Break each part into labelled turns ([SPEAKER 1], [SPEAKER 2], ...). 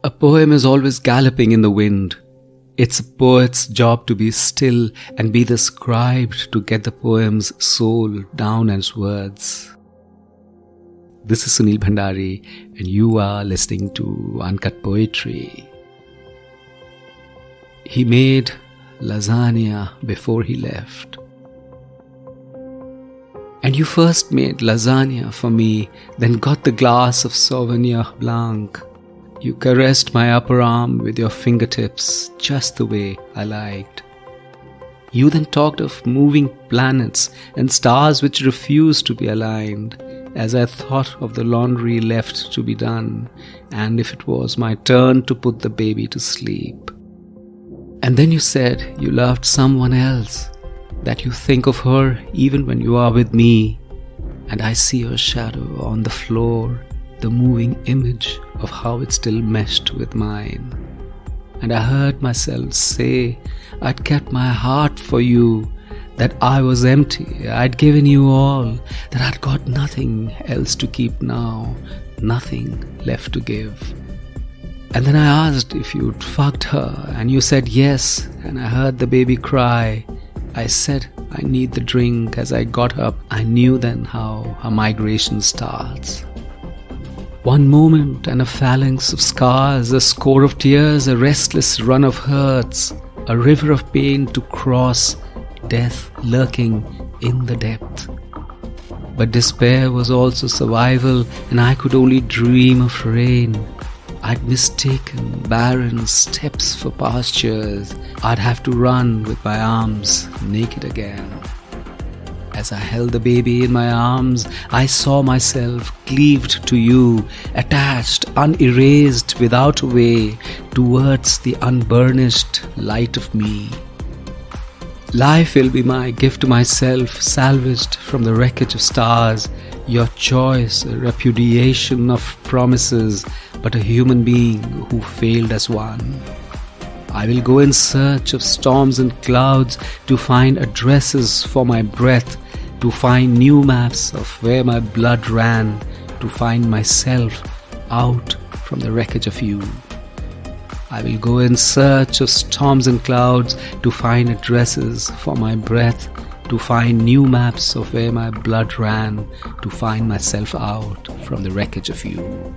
[SPEAKER 1] A poem is always galloping in the wind. It's a poet's job to be still and be the scribe to get the poem's soul down as words. This is Sunil Bhandari, and you are listening to Uncut Poetry. He made lasagna before he left. And you first made lasagna for me, then got the glass of Sauvignon Blanc. You caressed my upper arm with your fingertips just the way I liked. You then talked of moving planets and stars which refused to be aligned, as I thought of the laundry left to be done, and if it was my turn to put the baby to sleep. And then you said you loved someone else, that you think of her even when you are with me, and I see your shadow on the floor, the moving image of how it still meshed with mine. And I heard myself say I'd kept my heart for you, that I was empty, I'd given you all, that I'd got nothing else to keep now, nothing left to give. And then I asked if you'd fucked her, and you said yes, and I heard the baby cry. I said I need the drink. As I got up, I knew then how a migration starts. One moment and a phalanx of scars, a score of tears, a restless run of hurts, a river of pain to cross, death lurking in the depth. But despair was also survival, and I could only dream of rain. I'd mistaken barren steppes for pastures. I'd have to run with my arms naked again. As I held the baby in my arms, I saw myself cleaved to you, attached, unerased, without a way, towards the unburnished light of me. Life will be my gift to myself, salvaged from the wreckage of stars. Your choice, a repudiation of promises, but a human being who failed as one. I will go in search of storms and clouds to find addresses for my breath, to find new maps of where my blood ran, to find myself out from the wreckage of you. I will go in search of storms and clouds to find addresses for my breath, to find new maps of where my blood ran, to find myself out from the wreckage of you.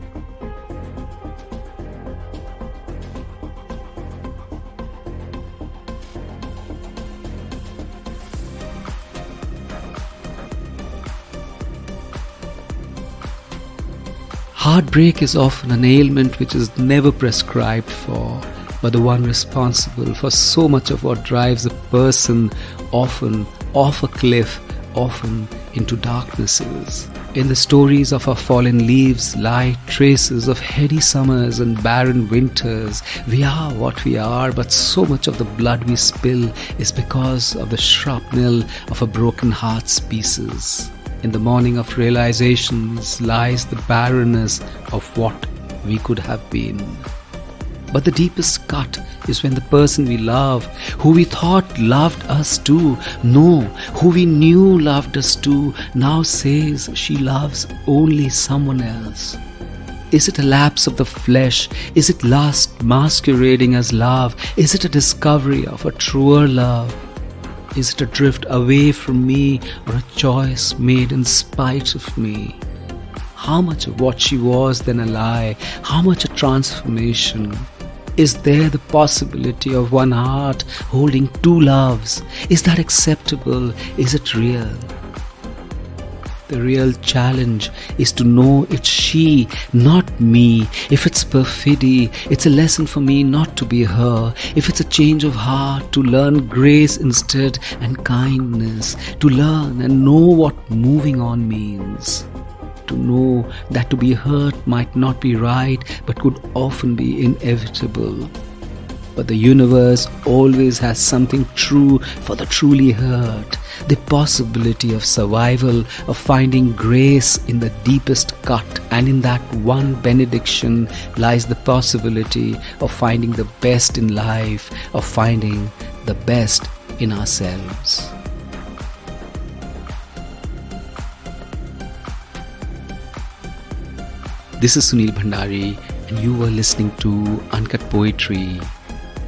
[SPEAKER 1] Heartbreak is often an ailment which is never prescribed for, but the one responsible for so much of what drives a person often off a cliff, often into darknesses. In the stories of our fallen leaves lie traces of heady summers and barren winters. We are what we are, but so much of the blood we spill is because of the shrapnel of a broken heart's pieces. In the morning of realizations lies the barrenness of what we could have been. But the deepest cut is when the person we love, who we thought loved us too, no, who we knew loved us too, now says she loves only someone else. Is it a lapse of the flesh? Is it lust masquerading as love? Is it a discovery of a truer love? Is it a drift away from me, or a choice made in spite of me? How much of what she was then a lie? How much a transformation? Is there the possibility of one heart holding two loves? Is that acceptable? Is it real? The real challenge is to know it's she, not me. If it's perfidy, it's a lesson for me not to be her. If it's a change of heart, to learn grace instead and kindness. To learn and know what moving on means. To know that to be hurt might not be right, but could often be inevitable. But the universe always has something true for the truly hurt. The possibility of survival, of finding grace in the deepest cut, and in that one benediction lies the possibility of finding the best in life, of finding the best in ourselves. This is Sunil Bhandari, and you were listening to Uncut Poetry.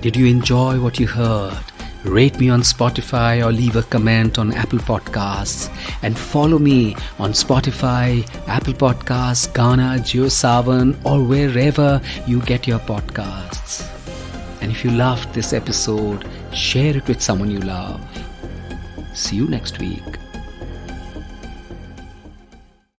[SPEAKER 1] Did you enjoy what you heard? Rate me on Spotify or leave a comment on Apple Podcasts, and follow me on Spotify, Apple Podcasts, Ghana, JioSaavn, or wherever you get your podcasts. And if you loved this episode, share it with someone you love. See you next week.